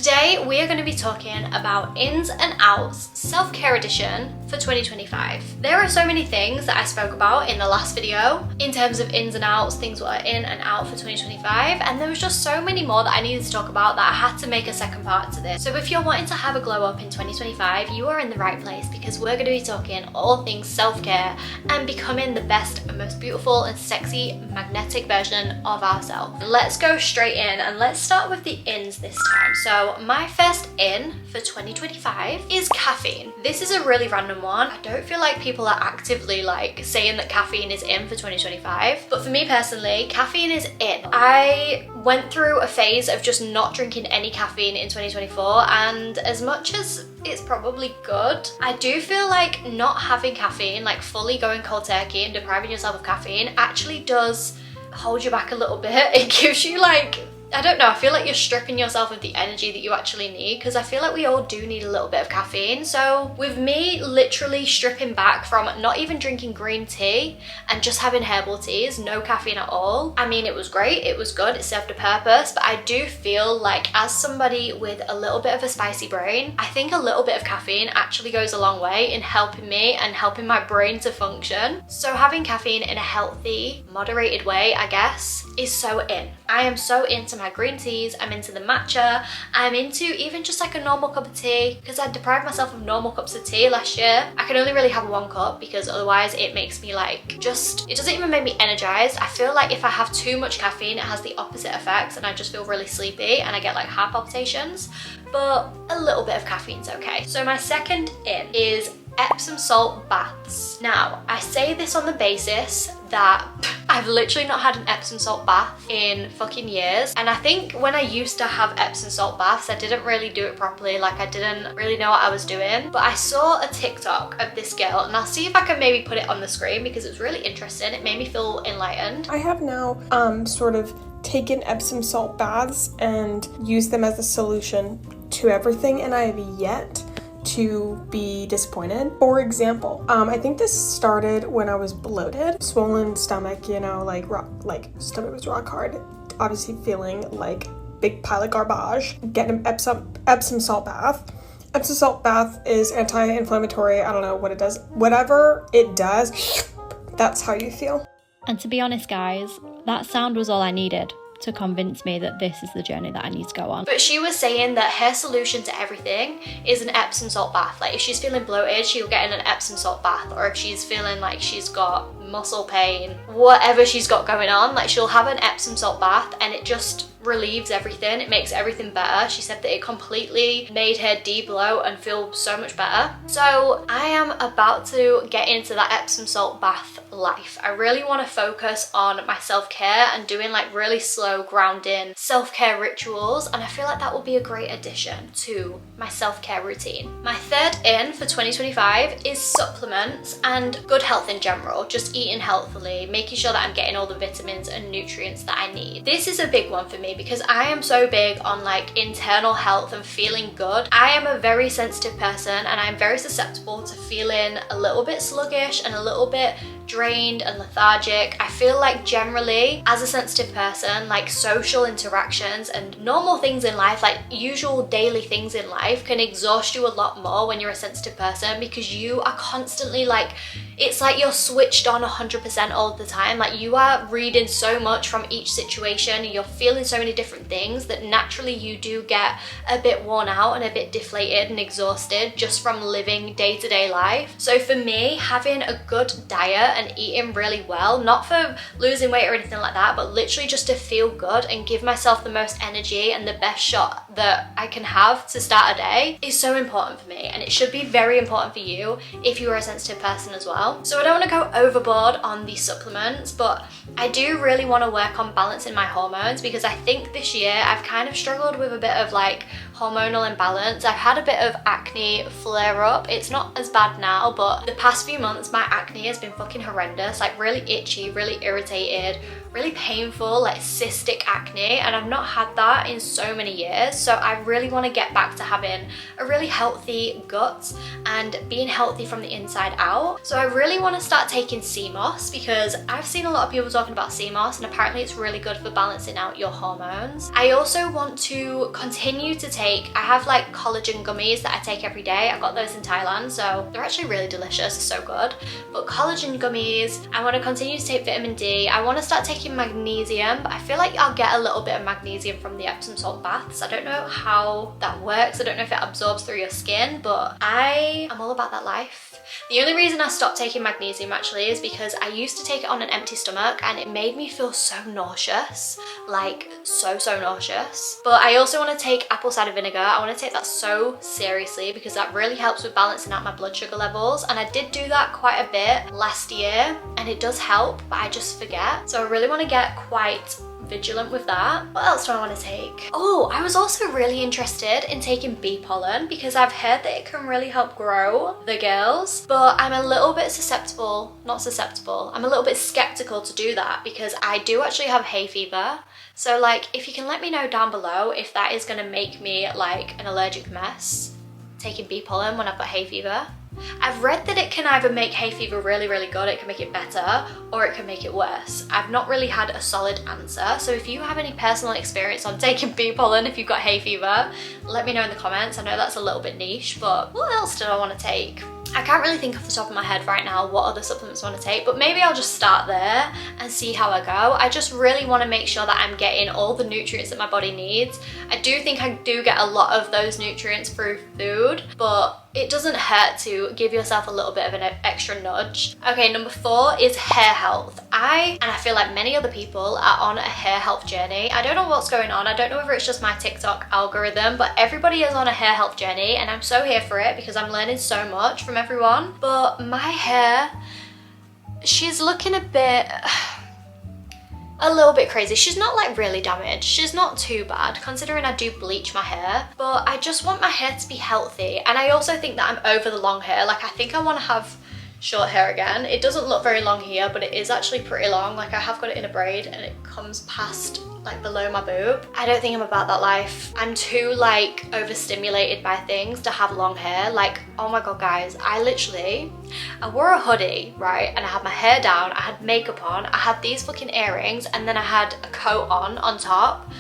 Today we are going to be talking about ins and outs self-care edition for 2025. There are so many things that I spoke about in the last video in terms of ins and outs, things that are in and out for 2025, and there was just so many more that I needed to talk about that I had to make a second part to this. So if you're wanting to have a glow up in 2025, you are in the right place because we're going to be talking all things self-care and becoming the best and most beautiful and sexy magnetic version of ourselves. Let's go straight in and let's start with the ins this time. So my first in for 2025 is caffeine. This is a really random one. I don't feel like people are actively like saying that caffeine is in for 2025, but for me personally, caffeine is in. I went through a phase of just not drinking any caffeine in 2024, and as much as it's probably good, I do feel like not having caffeine, like fully going cold turkey and depriving yourself of caffeine, actually does hold you back a little bit. It gives you like, I don't know, I feel like you're stripping yourself of the energy that you actually need, because I feel like we all do need a little bit of caffeine. So with me literally stripping back from not even drinking green tea and just having herbal teas, no caffeine at all, I mean, it was great, it was good, it served a purpose, but I do feel like as somebody with a little bit of a spicy brain, I think a little bit of caffeine actually goes a long way in helping me and helping my brain to function. So having caffeine in a healthy, moderated way, I guess, is so in. I am so into my green teas, I'm into the matcha, I'm into even just like a normal cup of tea, because I deprived myself of normal cups of tea last year. I can only really have one cup because otherwise it makes me like, it doesn't even make me energized. I feel like if I have too much caffeine, it has the opposite effects and I just feel really sleepy and I get like heart palpitations, but a little bit of caffeine's okay. So my second in is Epsom salt baths. Now, I say this on the basis that I've literally not had an Epsom salt bath in fucking years, and I think when I used to have Epsom salt baths, I didn't really do it properly, like I didn't really know what I was doing. But I saw a TikTok of this girl, and I'll see if I can maybe put it on the screen because it was really interesting. It made me feel enlightened. I have now sort of taken Epsom salt baths and used them as a solution to everything, and I have yet to be disappointed. For example, I think this started when I was bloated, swollen stomach, you know, like stomach was rock hard, obviously feeling like big pile of garbage. Getting an Epsom salt bath. Epsom salt bath is anti-inflammatory. I don't know what it does. Whatever it does, that's how you feel. And to be honest, guys, that sound was all I needed to convince me that this is the journey that I need to go on. But she was saying that her solution to everything is an Epsom salt bath. Like if she's feeling bloated, she'll get in an Epsom salt bath, or if she's feeling like she's got muscle pain, whatever she's got going on, like she'll have an Epsom salt bath and it just relieves everything. It makes everything better. She said that it completely made her de-bloat and feel so much better. So I am about to get into that Epsom salt bath life. I really want to focus on my self-care and doing like really slow grounding self-care rituals, and I feel like that will be a great addition to my self-care routine. My third in for 2025 is supplements and good health in general, just eating healthily, making sure that I'm getting all the vitamins and nutrients that I need. This is a big one for me because I am so big on like internal health and feeling good. I am a very sensitive person and I'm very susceptible to feeling a little bit sluggish and a little bit drained and lethargic. I feel like generally as a sensitive person, like social interactions and normal things in life, like usual daily things in life, can exhaust you a lot more when you're a sensitive person, because you are constantly like, it's like you're switched on 100% all the time. Like you are reading so much from each situation, you're feeling so many different things that naturally you do get a bit worn out and a bit deflated and exhausted just from living day-to-day life. So for me, having a good diet and eating really well, not for losing weight or anything like that, but literally just to feel good and give myself the most energy and the best shot that I can have to start a day, is so important for me, and it should be very important for you if you are a sensitive person as well. So I don't want to go overboard on the supplements, but I do really want to work on balancing my hormones, because I think this year I've kind of struggled with a bit of like hormonal imbalance. I've had a bit of acne flare up. It's not as bad now, but the past few months my acne has been fucking horrendous, like really itchy, really irritated, really painful, like cystic acne, and I've not had that in so many years. So I really want to get back to having a really healthy gut and being healthy from the inside out. So I really want to start taking sea moss, because I've seen a lot of people talking about sea moss and apparently it's really good for balancing out your hormones. I also want to continue to take, I have like collagen gummies that I take every day. I got those in Thailand, so they're actually really delicious, so good. But collagen gummies, I want to continue to take vitamin D. I want to start taking magnesium, but I feel like I'll get a little bit of magnesium from the Epsom salt baths. I don't know how that works. I don't know if it absorbs through your skin, but I am all about that life. The only reason I stopped taking magnesium actually is because I used to take it on an empty stomach and it made me feel so nauseous, like so nauseous. But I also want to take apple cider vinegar. I want to take that so seriously because that really helps with balancing out my blood sugar levels, and I did do that quite a bit last year and it does help, but I just forget. So I really want to get quite vigilant with that. What else do I want to take? Oh, I was also really interested in taking bee pollen because I've heard that it can really help grow the girls, but I'm a little bit I'm a little bit skeptical to do that because I do actually have hay fever. So like, if you can let me know down below if that is going to make me like an allergic mess, taking bee pollen when I've got hay fever. I've read that it can either make hay fever really good, it can make it better, or it can make it worse. I've not really had a solid answer, so if you have any personal experience on taking bee pollen if you've got hay fever, let me know in the comments. I know that's a little bit niche, but what else did I want to take? I can't really think off the top of my head right now what other supplements I want to take, but maybe I'll just start there and see how I go. I just really want to make sure that I'm getting all the nutrients that my body needs. I do think I do get a lot of those nutrients through food, but it doesn't hurt to give yourself a little bit of an extra nudge. Okay, number 4 is hair health. I feel like many other people are on a hair health journey. I don't know what's going on. I don't know whether it's just my TikTok algorithm, but everybody is on a hair health journey and I'm so here for it because I'm learning so much from everyone. But my hair, she's looking a little bit crazy. She's not like really damaged. She's not too bad considering I do bleach my hair, but I just want my hair to be healthy. And I also think that I'm over the long hair. Like I think I want to have short hair again. It doesn't look very long here, but it is actually pretty long. Like I have got it in a braid and it comes past like below my boob. I don't think I'm about that life. I'm too like overstimulated by things to have long hair. Like, oh my god guys, I wore a hoodie, right, and I had my hair down, I had makeup on, I had these fucking earrings, and then I had a coat on top.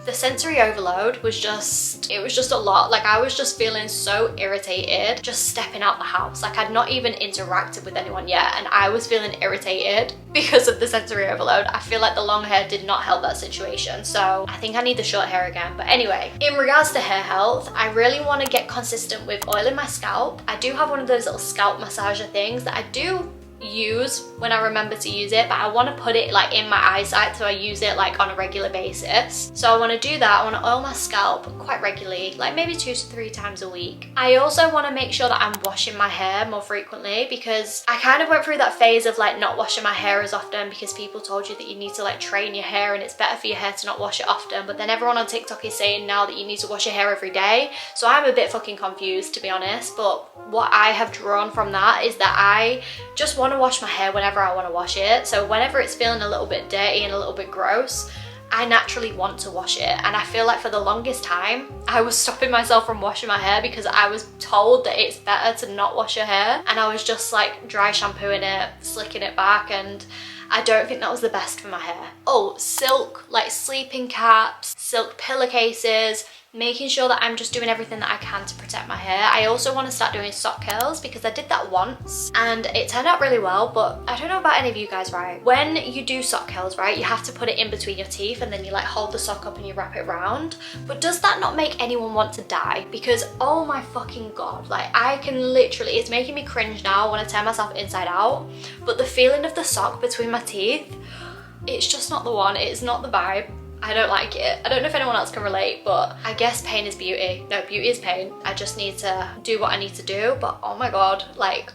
The sensory overload was just, it was just a lot. Like I was just feeling so irritated just stepping out the house. Like I'd not even interacted with anyone yet and I was feeling irritated because of the sensory overload. I feel like the long hair did not help that situation. So I think I need the short hair again. But anyway, in regards to hair health, I really want to get consistent with oiling my scalp. I do have one of those little scalp massager things that I do use when I remember to use it, but I want to put it like in my eyesight so I use it like on a regular basis. So I want to do that. I want to oil my scalp quite regularly, like maybe 2 to 3 times a week. I also want to make sure that I'm washing my hair more frequently because I kind of went through that phase of like not washing my hair as often because people told you that you need to like train your hair and it's better for your hair to not wash it often, but then everyone on TikTok is saying now that you need to wash your hair every day. So I'm a bit fucking confused, to be honest, but what I have drawn from that is that I just want to wash my hair whenever I want to wash it. So whenever it's feeling a little bit dirty and a little bit gross, I naturally want to wash it. And I feel like for the longest time I was stopping myself from washing my hair because I was told that it's better to not wash your hair, and I was just like dry shampooing it, slicking it back, and I don't think that was the best for my hair. Oh, silk, like sleeping caps, silk pillowcases, making sure that I'm just doing everything that I can to protect my hair. I also want to start doing sock curls because I did that once and it turned out really well, but I don't know about any of you guys, right? When you do sock curls, right, you have to put it in between your teeth and then you like hold the sock up and you wrap it round. But does that not make anyone want to die? Because oh my fucking god, like I can literally, it's making me cringe now. I want to turn myself inside out, but the feeling of the sock between my teeth, it's just not the one. It's not the vibe. I don't like it. I don't know if anyone else can relate, but I guess pain is beauty. No, beauty is pain. I just need to do what I need to do, but oh my god, like,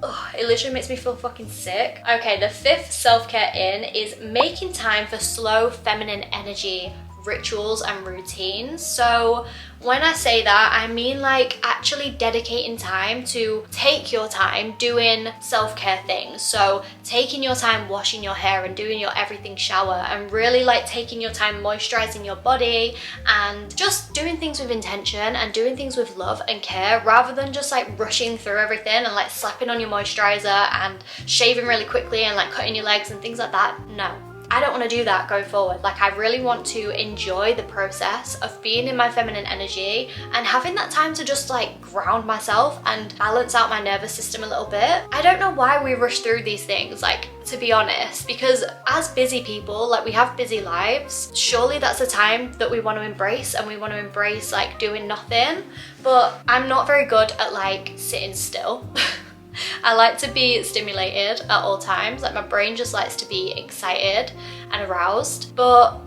ugh, it literally makes me feel fucking sick. Okay, the 5th self-care in is making time for slow feminine energy rituals and routines. So when I say that, I mean like actually dedicating time to take your time doing self-care things. So taking your time washing your hair and doing your everything shower, and really like taking your time moisturizing your body and just doing things with intention and doing things with love and care, rather than just like rushing through everything and like slapping on your moisturizer and shaving really quickly and like cutting your legs and things like that. No, I don't want to do that going forward. Like, I really want to enjoy the process of being in my feminine energy and having that time to just like ground myself and balance out my nervous system a little bit. I don't know why we rush through these things, like, to be honest, because as busy people, like, we have busy lives. Surely that's a time that we want to embrace, and we want to embrace like doing nothing. But I'm not very good at like sitting still. I like to be stimulated at all times. Like, my brain just likes to be excited and aroused, but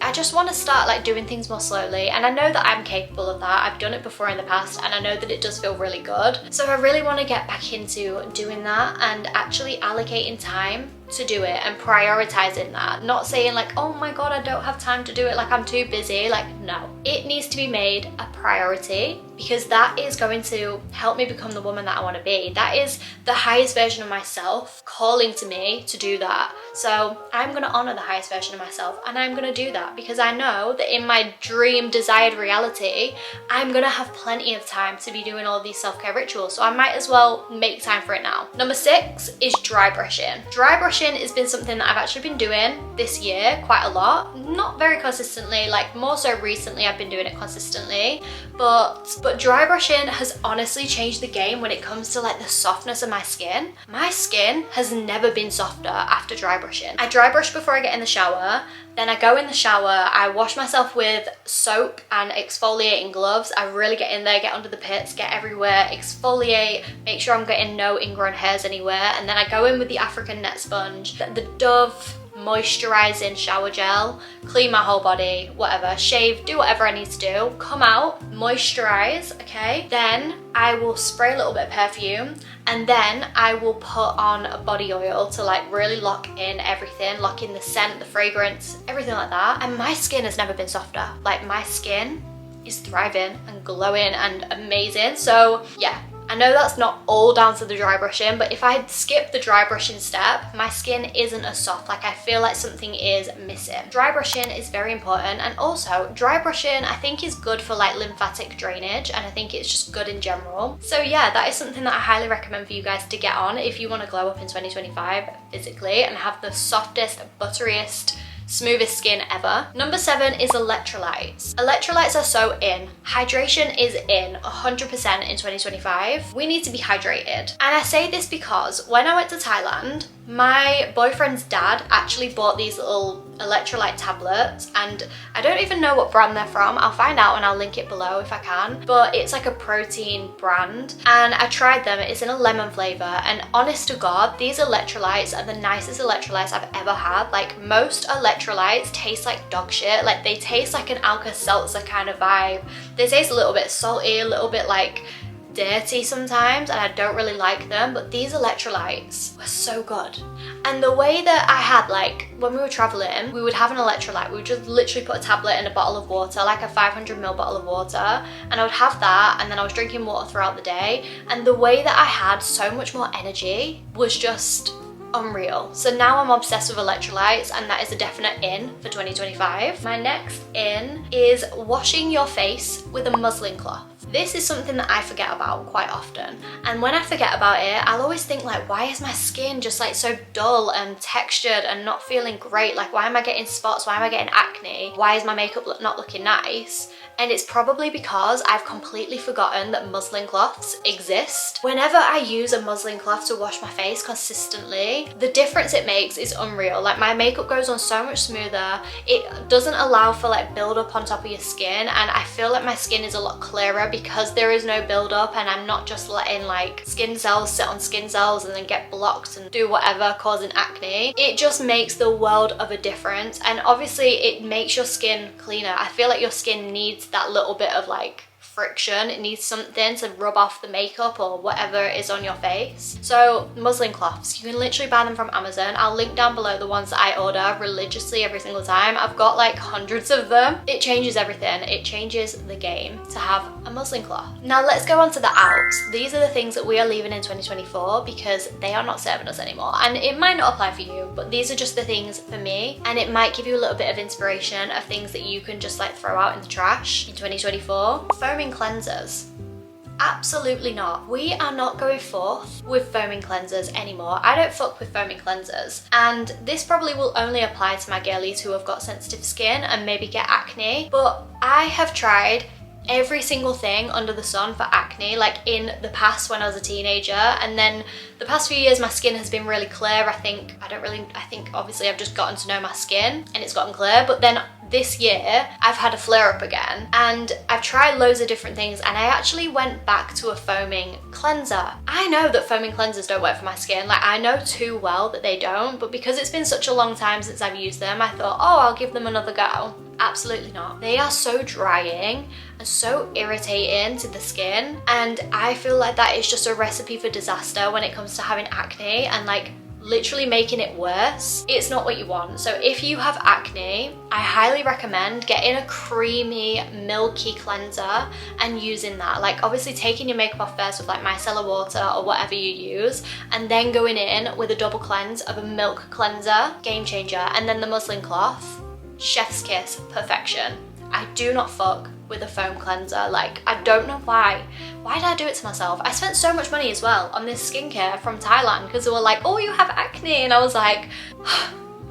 I just want to start like doing things more slowly, and I know that I'm capable of that. I've done it before in the past and I know that it does feel really good. So I really want to get back into doing that and actually allocating time to do it and prioritizing that. Not saying like, oh my god, I don't have time to do it, like I'm too busy. Like, no, it needs to be made a priority, because that is going to help me become the woman that I want to be. That is the highest version of myself calling to me to do that. So I'm going to honor the highest version of myself, and I'm going to do that because I know that in my dream desired reality, I'm going to have plenty of time to be doing all these self-care rituals. So I might as well make time for it now. Number 6 is dry brushing. Dry brushing has been something that I've actually been doing this year quite a lot. Not very consistently, like more so recently I've been doing it consistently, but dry brushing has honestly changed the game when it comes to like the softness of my skin. My skin has never been softer after dry brushing. I dry brush before I get in the shower, then I go in the shower, I wash myself with soap and exfoliating gloves. I really get in there, get under the pits, get everywhere, exfoliate, make sure I'm getting no ingrown hairs anywhere, and then I go in with the African net sponge, the Dove moisturizing shower gel, clean my whole body, whatever, shave, do whatever I need to do, come out, moisturize, okay? Then I will spray a little bit of perfume, and then I will put on a body oil to like really lock in everything, lock in the scent, the fragrance, everything like that. And my skin has never been softer. Like, my skin is thriving and glowing and amazing. So yeah, I know that's not all down to the dry brushing, but if I skip the dry brushing step, my skin isn't as soft. Like, I feel like something is missing. Dry brushing is very important, and also dry brushing I think is good for like lymphatic drainage, and I think it's just good in general. So yeah, that is something that I highly recommend for you guys to get on if you want to glow up in 2025 physically and have the softest, butteriest, smoothest skin ever. Number 7 is electrolytes. Electrolytes are so in. Hydration is in 100% in 2025. We need to be hydrated. And I say this because when I went to Thailand, my boyfriend's dad actually bought these little electrolyte tablets, and I don't even know what brand they're from. I'll find out and I'll link it below if I can, but it's like a protein brand, and I tried them. It's in a lemon flavor, and honest to God, these electrolytes are the nicest electrolytes I've ever had. Like, most electrolytes taste like dog shit. Like, they taste like an Alka-Seltzer kind of vibe. They taste a little bit salty, a little bit like dirty sometimes, and I don't really like them, but these electrolytes were so good. And the way that I had, like, when we were traveling, we would have an electrolyte. We would just literally put a tablet in a bottle of water, like a 500ml bottle of water, and I would have that, and then I was drinking water throughout the day, and the way that I had so much more energy was just unreal. So now I'm obsessed with electrolytes, and that is a definite in for 2025. My next in is washing your face with a muslin cloth. This is something that I forget about quite often, and when I forget about it, I'll always think like, why is my skin just like so dull and textured and not feeling great? Like, why am I getting spots? Why am I getting acne? Why is my makeup not looking nice? And it's probably because I've completely forgotten that muslin cloths exist. Whenever I use a muslin cloth to wash my face consistently, the difference it makes is unreal. Like, my makeup goes on so much smoother. It doesn't allow for like build up on top of your skin, and I feel like my skin is a lot clearer because there is no build up, and I'm not just letting like skin cells sit on skin cells and then get blocked and do whatever, causing acne. It just makes the world of a difference, and obviously it makes your skin cleaner. I feel like your skin needs that little bit of like friction. It needs something to rub off the makeup or whatever is on your face. So muslin cloths, you can literally buy them from Amazon. I'll link down below the ones that I order religiously every single time. I've got like hundreds of them. It changes everything. It changes the game to have a muslin cloth. Now let's go on to the outs. These are the things that we are leaving in 2024 because they are not serving us anymore. And it might not apply for you, but these are just the things for me, and it might give you a little bit of inspiration of things that you can just like throw out in the trash in 2024. Foaming cleansers. Absolutely not. We are not going forth with foaming cleansers anymore. I don't fuck with foaming cleansers. And this probably will only apply to my girlies who have got sensitive skin and maybe get acne, but I have tried every single thing under the sun for acne, like in the past when I was a teenager, and then the past few years my skin has been really clear. I think obviously I've just gotten to know my skin and it's gotten clear, but then this year I've had a flare up again and I've tried loads of different things, and I actually went back to a foaming cleanser. I know that foaming cleansers don't work for my skin, like I know too well that they don't, but because it's been such a long time since I've used them, I thought, oh, I'll give them another go. Absolutely not. They are so drying and so irritating to the skin, and I feel like that is just a recipe for disaster when it comes to having acne and like literally making it worse. It's not what you want. So if you have acne, I highly recommend getting a creamy, milky cleanser and using that. Like obviously taking your makeup off first with like micellar water or whatever you use, and then going in with a double cleanse of a milk cleanser, game changer, and then the muslin cloth. Chef's kiss, perfection. I do not fuck with a foam cleanser. Like, I don't know why. Why did I do it to myself? I spent so much money as well on this skincare from Thailand because they were like, oh, you have acne. And I was like,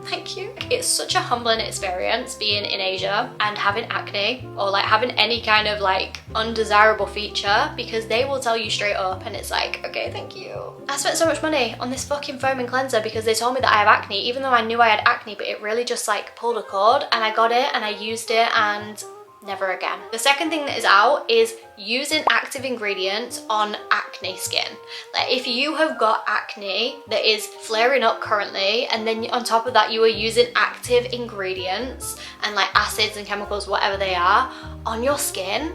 thank you. It's such a humbling experience being in Asia and having acne or like having any kind of like undesirable feature, because they will tell you straight up and it's like, okay, thank you. I spent so much money on this fucking foaming cleanser because they told me that I have acne, even though I knew I had acne, but it really just like pulled a cord, and I got it and I used it and never again. The second thing that is out is using active ingredients on acne skin. Like if you have got acne that is flaring up currently, and then on top of that you are using active ingredients and like acids and chemicals, whatever they are, on your skin,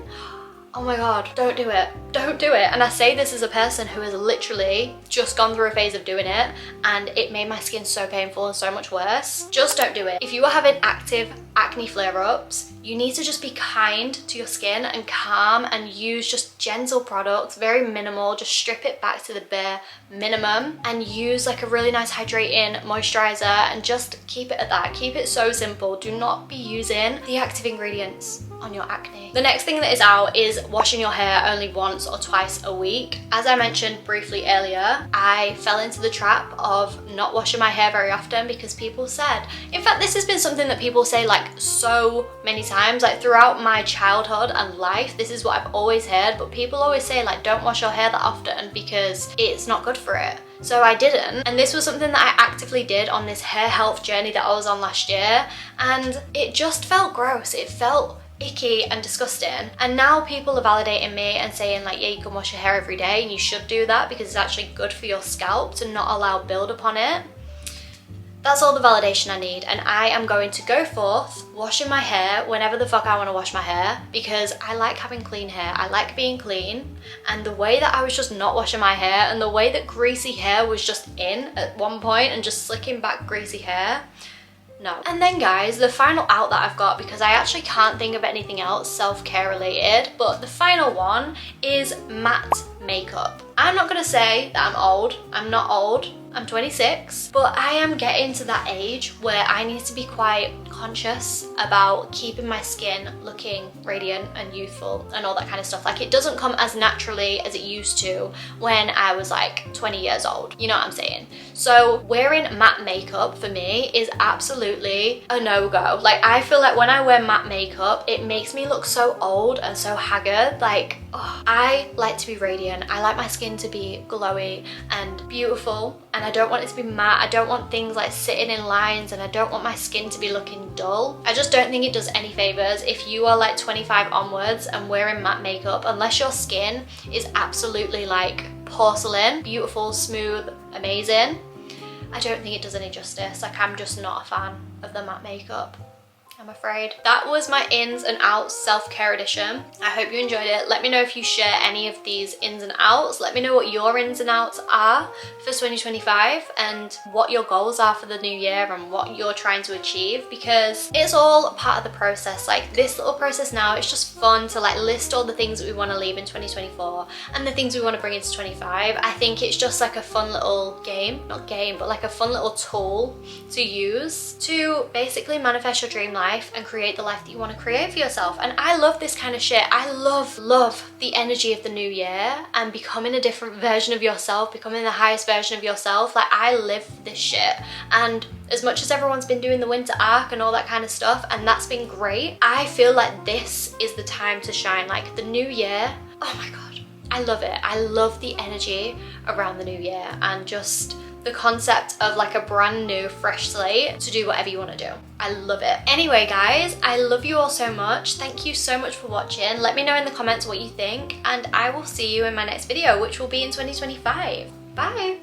oh my god, don't do it. Don't do it. And I say this as a person who has literally just gone through a phase of doing it and it made my skin so painful and so much worse. Just don't do it. If you are having active acne flare-ups, you need to just be kind to your skin and calm and use just gentle products, very minimal, just strip it back to the bare minimum and use like a really nice hydrating moisturizer and just keep it at that. Keep it so simple. Do not be using the active ingredients on your acne. The next thing that is out is washing your hair only once or twice a week. As I mentioned briefly earlier, I fell into the trap of not washing my hair very often because people said, in fact this has been something that people say like so many times, like throughout my childhood and life, this is what I've always heard, but people always say like don't wash your hair that often because it's not good for it. So I didn't, and this was something that I actively did on this hair health journey that I was on last year, and it just felt gross. It felt icky and disgusting, and now people are validating me and saying like, yeah, you can wash your hair every day and you should do that because it's actually good for your scalp to not allow build up on it. That's all the validation I need, and I am going to go forth washing my hair whenever the fuck I want to wash my hair because I like having clean hair. I like being clean, and the way that I was just not washing my hair and the way that greasy hair was just in at one point and just slicking back greasy hair, no. And then guys, the final out that I've got, because I actually can't think of anything else self-care related, but the final one is matte makeup. I'm not gonna say that I'm old. I'm not old. I'm 26, but I am getting to that age where I need to be quite conscious about keeping my skin looking radiant and youthful and all that kind of stuff. Like it doesn't come as naturally as it used to when I was like 20 years old, you know what I'm saying? So wearing matte makeup for me is absolutely a no-go. Like I feel like when I wear matte makeup, it makes me look so old and so haggard. Like, oh, I like to be radiant. I like my skin to be glowy and beautiful, and I don't want it to be matte. I don't want things like sitting in lines, and I don't want my skin to be looking dull. I just don't think it does any favors if you are like 25 onwards and wearing matte makeup, unless your skin is absolutely like porcelain, beautiful, smooth, amazing. I don't think it does any justice. Like I'm just not a fan of the matte makeup. I'm afraid. That was my ins and outs self-care edition. I hope you enjoyed it. Let me know if you share any of these ins and outs. Let me know what your ins and outs are for 2025 and what your goals are for the new year and what you're trying to achieve, because it's all part of the process. Like this little process now, it's just fun to like list all the things that we want to leave in 2024 and the things we want to bring into 25. I think it's just like a fun little game, not game, but like a fun little tool to use to basically manifest your dream life and create the life that you want to create for yourself. And I love this kind of shit. I love the energy of the new year and becoming a different version of yourself, becoming the highest version of yourself. Like I live this shit. And as much as everyone's been doing the winter arc and all that kind of stuff, and that's been great, I feel like this is the time to shine. Like the new year, oh my God, I love it. I love the energy around the new year and just the concept of like a brand new fresh slate to do whatever you want to do. I love it. Anyway guys, I love you all so much. Thank you so much for watching. Let me know in the comments what you think, and I will see you in my next video, which will be in 2025. Bye.